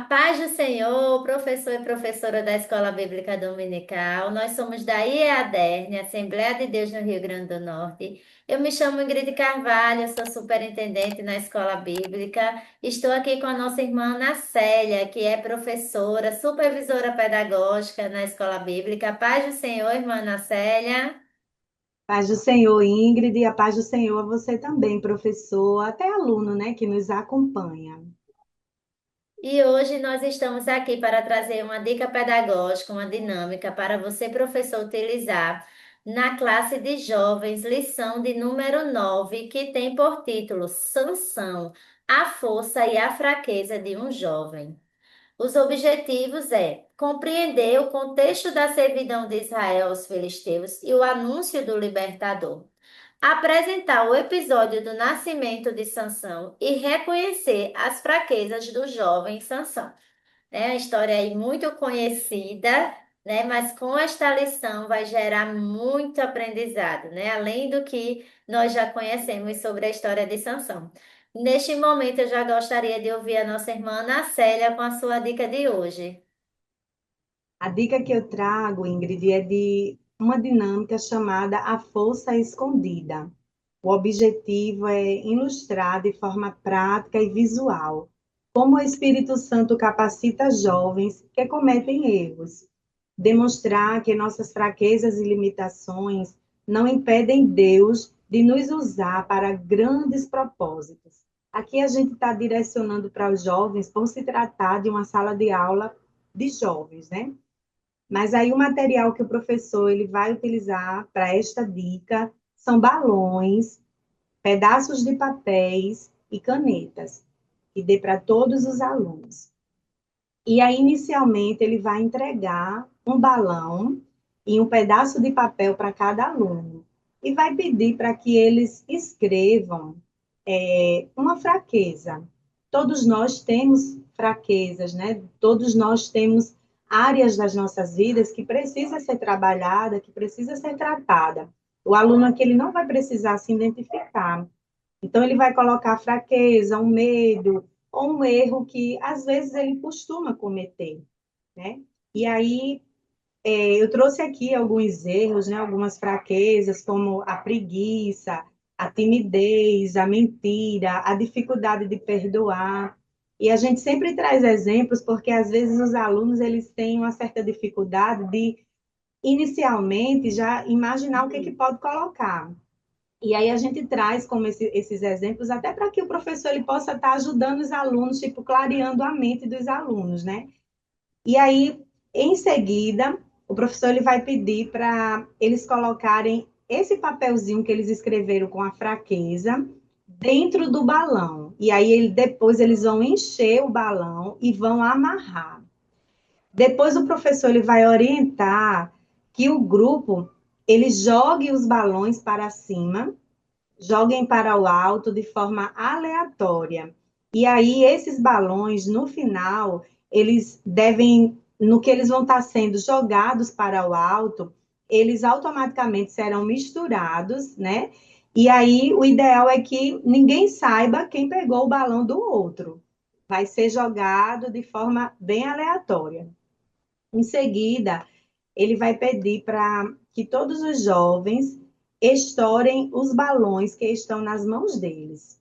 Paz do Senhor, professor e professora da Escola Bíblica Dominical. Nós somos da IEADERN, Assembleia de Deus no Rio Grande do Norte. Eu me chamo Ingrid Carvalho, sou superintendente na Escola Bíblica. Estou aqui com a nossa irmã Ana Célia, que é professora, supervisora pedagógica na Escola Bíblica. Paz do Senhor, irmã Ana Célia. Paz do Senhor, Ingrid, e a paz do Senhor a você também, professor, até aluno, né, que nos acompanha. E hoje nós estamos aqui para trazer uma dica pedagógica, uma dinâmica para você, professor, utilizar na classe de jovens, lição de número 9, que tem por título Sansão, a força e a fraqueza de um jovem. Os objetivos é compreender o contexto da servidão de Israel aos filisteus e o anúncio do libertador. Apresentar o episódio do nascimento de Sansão e reconhecer as fraquezas do jovem Sansão. É uma história aí muito conhecida, né? Mas com esta lição vai gerar muito aprendizado, né? Além do que nós já conhecemos sobre a história de Sansão. Neste momento, eu já gostaria de ouvir a nossa irmã Ana Célia com a sua dica de hoje. A dica que eu trago, Ingrid, é de uma dinâmica chamada a força escondida. O objetivo é ilustrar de forma prática e visual como o Espírito Santo capacita jovens que cometem erros, demonstrar que nossas fraquezas e limitações não impedem Deus de nos usar para grandes propósitos. Aqui a gente está direcionando para os jovens, por se tratar de uma sala de aula de jovens, né? Mas aí o material que o professor ele vai utilizar para esta dica são balões, pedaços de papéis e canetas, que dê para todos os alunos. E aí, inicialmente, ele vai entregar um balão e um pedaço de papel para cada aluno. E vai pedir para que eles escrevam uma fraqueza. Todos nós temos fraquezas, né? Todos nós temos áreas das nossas vidas que precisa ser trabalhada, que precisa ser tratada. O aluno aqui ele não vai precisar se identificar. Então, ele vai colocar fraqueza, um medo, ou um erro que, às vezes, ele costuma cometer, né? E aí, eu trouxe aqui alguns erros, né? Algumas fraquezas, como a preguiça, a timidez, a mentira, a dificuldade de perdoar. E a gente sempre traz exemplos, porque, às vezes, os alunos, eles têm uma certa dificuldade de, inicialmente, já imaginar o que, que pode colocar. E aí a gente traz como esses exemplos até para que o professor ele possa estar ajudando os alunos, tipo, clareando a mente dos alunos, né? E aí, em seguida, o professor ele vai pedir para eles colocarem esse papelzinho que eles escreveram com a fraqueza dentro do balão. E aí depois eles vão encher o balão e vão amarrar. Depois o professor ele vai orientar que o grupo ele jogue os balões para cima, joguem para o alto de forma aleatória. E aí, esses balões, no final, eles devem, no que eles vão estar sendo jogados para o alto, eles automaticamente serão misturados, né? E aí, o ideal é que ninguém saiba quem pegou o balão do outro. Vai ser jogado de forma bem aleatória. Em seguida, ele vai pedir para que todos os jovens estourem os balões que estão nas mãos deles.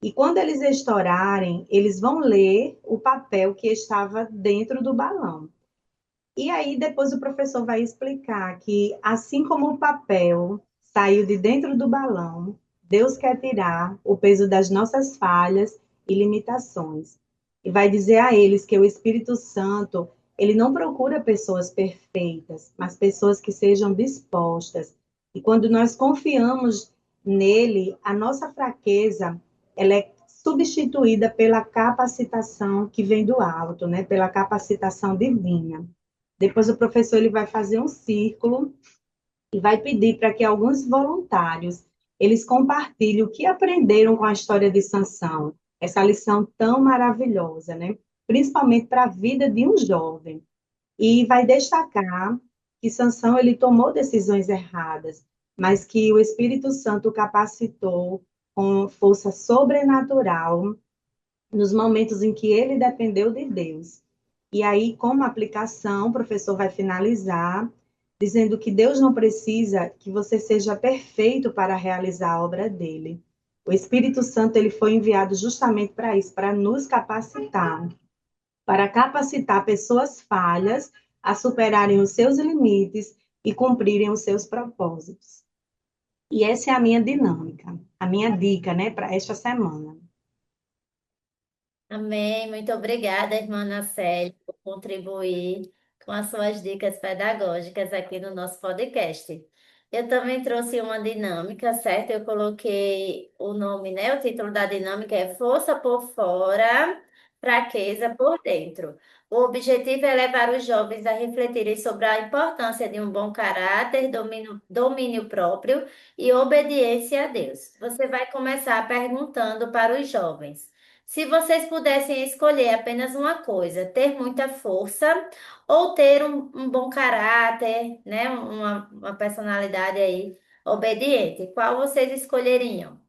E quando eles estourarem, eles vão ler o papel que estava dentro do balão. E aí depois o professor vai explicar que assim como o papel saiu de dentro do balão, Deus quer tirar o peso das nossas falhas e limitações. E vai dizer a eles que o Espírito Santo, ele não procura pessoas perfeitas, mas pessoas que sejam dispostas. E quando nós confiamos nele, a nossa fraqueza, ela é substituída pela capacitação que vem do alto, né? Pela capacitação divina. Depois o professor ele vai fazer um círculo e vai pedir para que alguns voluntários eles compartilhem o que aprenderam com a história de Sansão, essa lição tão maravilhosa, né? Principalmente para a vida de um jovem. E vai destacar que Sansão ele tomou decisões erradas, mas que o Espírito Santo o capacitou com força sobrenatural nos momentos em que ele dependeu de Deus. E aí, como aplicação, o professor vai finalizar dizendo que Deus não precisa que você seja perfeito para realizar a obra dele. O Espírito Santo ele foi enviado justamente para isso, para nos capacitar, para capacitar pessoas falhas a superarem os seus limites e cumprirem os seus propósitos. E essa é a minha dinâmica, a minha dica, né, para esta semana. Amém. Muito obrigada, irmã Nacelle, por contribuir com as suas dicas pedagógicas aqui no nosso podcast. Eu também trouxe uma dinâmica, certo? Eu coloquei o nome, né? O título da dinâmica é Força por Fora, Fraqueza por Dentro. O objetivo é levar os jovens a refletirem sobre a importância de um bom caráter, domínio próprio e obediência a Deus. Você vai começar perguntando para os jovens. Se vocês pudessem escolher apenas uma coisa, ter muita força ou ter um bom caráter, né? Uma personalidade aí obediente, qual vocês escolheriam?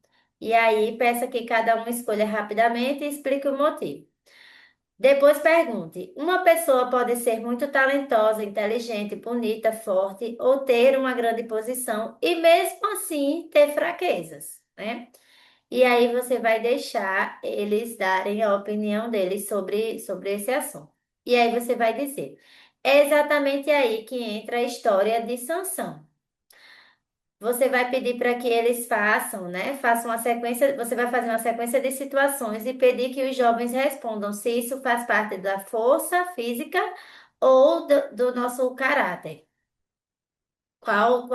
E aí, peça que cada um escolha rapidamente e explique o motivo. Depois pergunte: uma pessoa pode ser muito talentosa, inteligente, bonita, forte ou ter uma grande posição e mesmo assim ter fraquezas, né? E aí você vai deixar eles darem a opinião deles sobre esse assunto. E aí você vai dizer: é exatamente aí que entra a história de Sansão. Você vai pedir para que eles façam, né? Façam uma sequência, você vai fazer uma sequência de situações e pedir que os jovens respondam se isso faz parte da força física ou do nosso caráter. Qual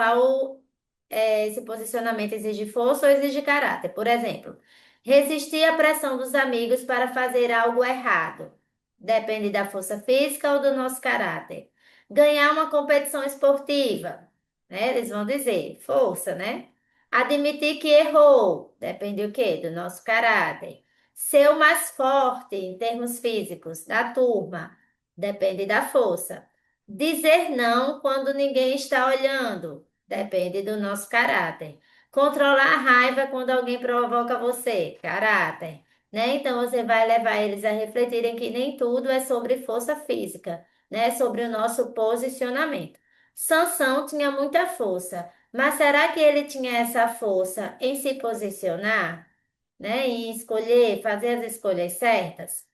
esse posicionamento exige força ou exige caráter? Por exemplo, resistir à pressão dos amigos para fazer algo errado. Depende da força física ou do nosso caráter. Ganhar uma competição esportiva, né? Eles vão dizer força, né? Admitir que errou. Depende do quê? Do nosso caráter. Ser o mais forte em termos físicos da turma. Depende da força. Dizer não quando ninguém está olhando. Depende do nosso caráter. Controlar a raiva quando alguém provoca você, caráter, né? Então você vai levar eles a refletirem que nem tudo é sobre força física, né? É sobre o nosso posicionamento. Sansão tinha muita força, mas será que ele tinha essa força em se posicionar, né? Em escolher, fazer as escolhas certas?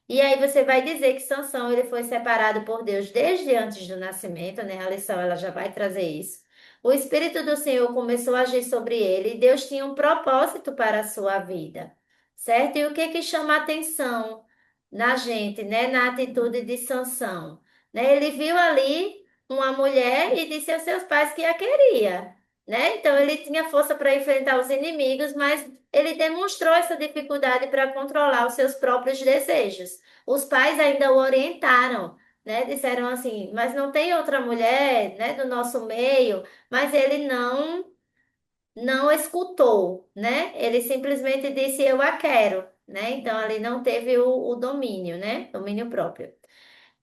E aí você vai dizer que Sansão ele foi separado por Deus desde antes do nascimento, né? A lição ela já vai trazer isso. O Espírito do Senhor começou a agir sobre ele e Deus tinha um propósito para a sua vida, certo? E o que que chama a atenção na gente, né? Na atitude de Sansão, né? Ele viu ali uma mulher e disse aos seus pais que a queria, né? Então ele tinha força para enfrentar os inimigos, mas ele demonstrou essa dificuldade para controlar os seus próprios desejos. Os pais ainda o orientaram, né? Disseram assim, mas não tem outra mulher, né, do nosso meio, mas ele não escutou, né? Ele simplesmente disse eu a quero, né? Então ali não teve o domínio, né? Domínio próprio.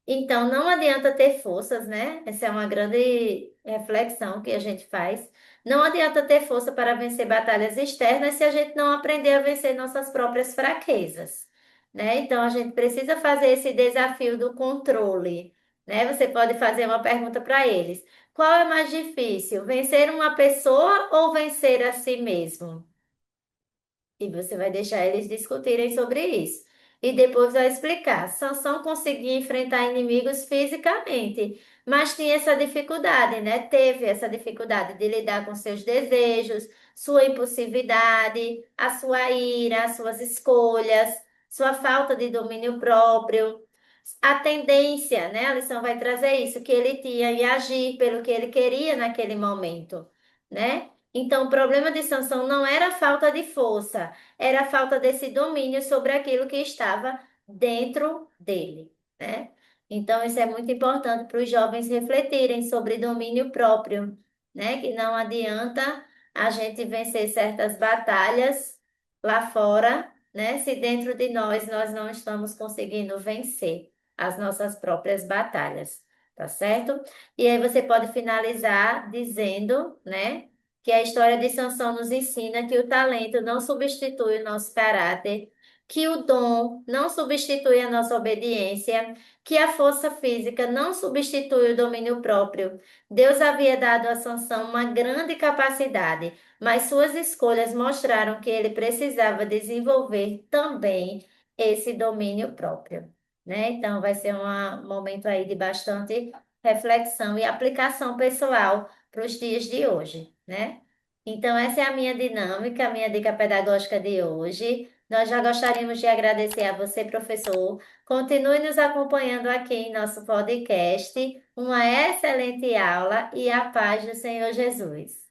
Então, não adianta ter forças, né? Essa é uma grande reflexão que a gente faz. Não adianta ter força para vencer batalhas externas se a gente não aprender a vencer nossas próprias fraquezas, né? Então, a gente precisa fazer esse desafio do controle, né? Você pode fazer uma pergunta para eles: qual é mais difícil, vencer uma pessoa ou vencer a si mesmo? E você vai deixar eles discutirem sobre isso. E depois vai explicar. Sansão conseguia enfrentar inimigos fisicamente, mas tinha essa dificuldade, né? Teve essa dificuldade de lidar com seus desejos, sua impulsividade, a sua ira, as suas escolhas, sua falta de domínio próprio, a tendência, né? A lição vai trazer isso, que ele tinha em agir pelo que ele queria naquele momento, né? Então, o problema de Sansão não era a falta de força, era a falta desse domínio sobre aquilo que estava dentro dele, né? Então, isso é muito importante para os jovens refletirem sobre domínio próprio, né? Que não adianta a gente vencer certas batalhas lá fora, né? Se dentro de nós não estamos conseguindo vencer as nossas próprias batalhas, tá certo? E aí você pode finalizar dizendo, né? Que a história de Sansão nos ensina que o talento não substitui o nosso caráter, que o dom não substitui a nossa obediência, que a força física não substitui o domínio próprio. Deus havia dado a Sansão uma grande capacidade, mas suas escolhas mostraram que ele precisava desenvolver também esse domínio próprio, né? Então, vai ser um momento aí de bastante reflexão e aplicação pessoal para os dias de hoje, né? Então, essa é a minha dinâmica, a minha dica pedagógica de hoje. Nós já gostaríamos de agradecer a você, professor. Continue nos acompanhando aqui em nosso podcast. Uma excelente aula e a paz do Senhor Jesus.